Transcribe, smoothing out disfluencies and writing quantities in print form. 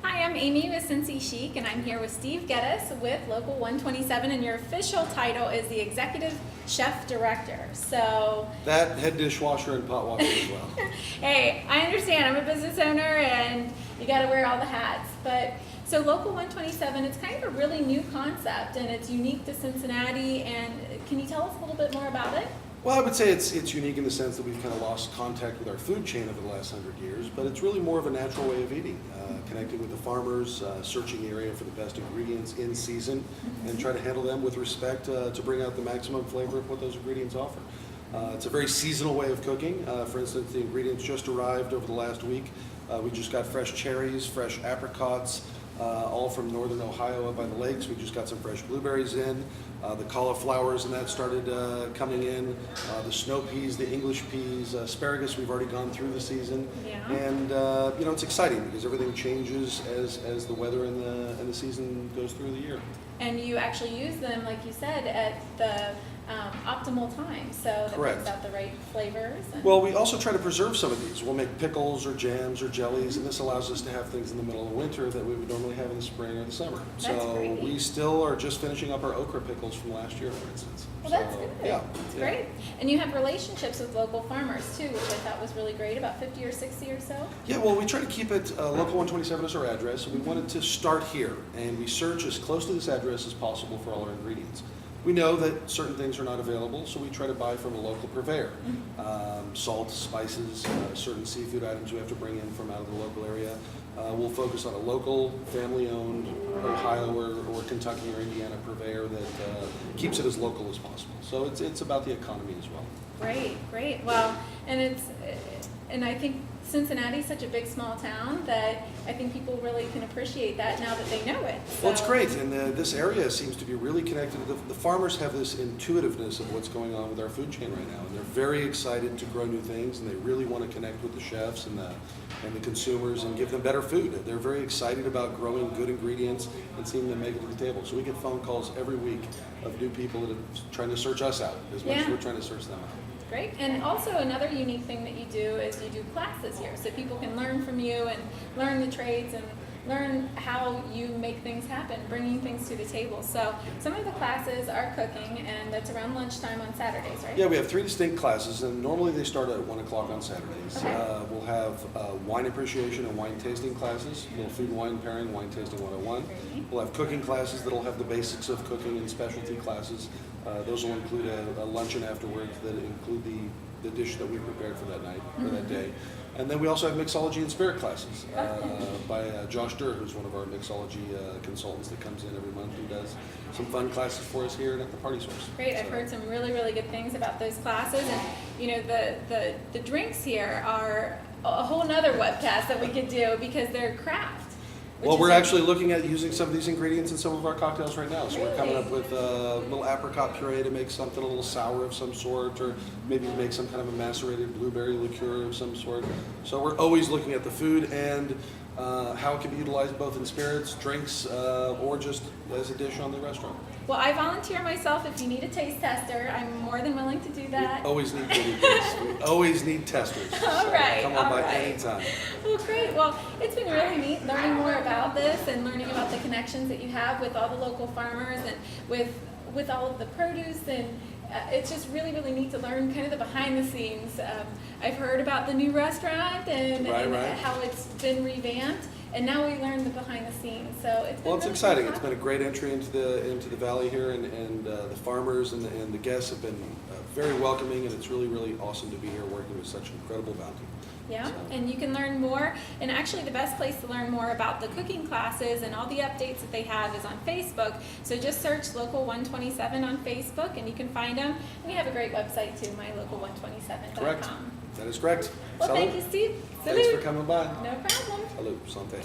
Hi, I'm Amy with Cincy Chic, and I'm here with Steve Geddes with Local 127, and your official title is the Executive Chef Director. So that head dishwasher and pot washer as well. Hey, I understand. I'm a business owner, and you got to wear all the hats. But so Local 127, it's kind of a really new concept, and it's unique to Cincinnati. And can you tell us a little bit more about it? Well, I would say it's unique in the sense that we've kind of lost contact with our food chain over the last 100 years, but it's really more of a natural way of eating, connecting with the farmers, searching the area for the best ingredients in season, and try to handle them with respect to bring out the maximum flavor of what those ingredients offer. It's a very seasonal way of cooking. For instance, the ingredients just arrived over the last week. We just got fresh cherries, fresh apricots, all from northern Ohio up by the lakes. We just got some fresh blueberries in. The cauliflowers and that started coming in. The snow peas, the English peas, asparagus we've already gone through the season. Yeah. And you know, it's exciting because everything changes as the weather and the season goes through the year. And you actually use them, like you said, at the optimal time, so that brings out the right flavors. Well, we also try to preserve some of these. We'll make pickles or jams or jellies, and this allows us to have things in the middle of winter that we would normally have in the spring or the summer. That's great. We still are just finishing up our okra pickles from last year, for instance. Well, that's good. Yeah, that's great. And you have relationships with local farmers too, which I thought was really great, about 50 or 60 or so? Yeah, well, we try to keep it, Local 127 is our address, and we wanted to start here, and we search as close to this address as possible for all our ingredients. We know that certain things are not available, so we try to buy from a local purveyor. Salt, spices, certain seafood items we have to bring in from out of the local area. We'll focus on a local, family-owned Ohio or Kentucky or Indiana purveyor that keeps it as local as possible. So it's about the economy as well. Great. Well, and I think Cincinnati's such a big, small town that I think people really can appreciate that now that they know it. So. Well, it's great, and this area seems to be really connected. The farmers have this intuitiveness of what's going on with our food chain right now, and they're very excited to grow new things, and they really want to connect with the chefs and the consumers and give them better food. They're very excited about growing good ingredients and seeing them make it to the table. So we get phone calls every week of new people that are trying to search us out as much as we're trying to search them out. Great. And also another unique thing that you do is you do classes here, so people can learn from you and learn the trades and learn how you make things happen, bringing things to the table. So some of the classes are cooking, and that's around lunchtime on Saturdays, right? Yeah, we have 3 distinct classes, and normally they start at 1 o'clock on Saturdays. Okay. We'll have wine appreciation and wine tasting classes, little food and wine pairing, wine tasting 101. Great. We'll have cooking classes that'll have the basics of cooking and specialty classes. Those will include a luncheon afterwards that include the dish that we prepared for that night or that day. And then we also have mixology and spirit classes by Josh Durr, who's one of our mixology consultants that comes in every month and does some fun classes for us here and at the Party Source. Great. I've heard some really, really good things about those classes, and you know the drinks here are a whole nother webcast that we could do because they're craft. Well, we're actually looking at using some of these ingredients in some of our cocktails right now. So we're coming up with a little apricot puree to make something a little sour of some sort, or maybe make some kind of a macerated blueberry liqueur of some sort. So we're always looking at the food and how it can be utilized both in spirits, drinks, or just as a dish on the restaurant. Well, I volunteer myself. If you need a taste tester, I'm more than willing to do that. We always need goodies. We always need testers. All right. Come on by anytime. Well, great. Well, it's been really neat learning more about this and learning about the connections that you have with all the local farmers and with all of the produce, and it's just really, really neat to learn kind of the behind the scenes. I've heard about the new restaurant and how it's been revamped. And now we learn the behind the scenes, so it's been it's really exciting. fun. It's been a great entry into the valley here, and the farmers and the guests have been very welcoming, and it's really, really awesome to be here working with such incredible bounty. Yeah, So. and you can learn more. And actually, the best place to learn more about the cooking classes and all the updates that they have is on Facebook. So just search Local 127 on Facebook, and you can find them. We have a great website too, mylocal127.com. Correct. That is correct. Well, Salud. thank you, Steve. Thanks Salud. for coming by. No problem. Salud. Santé.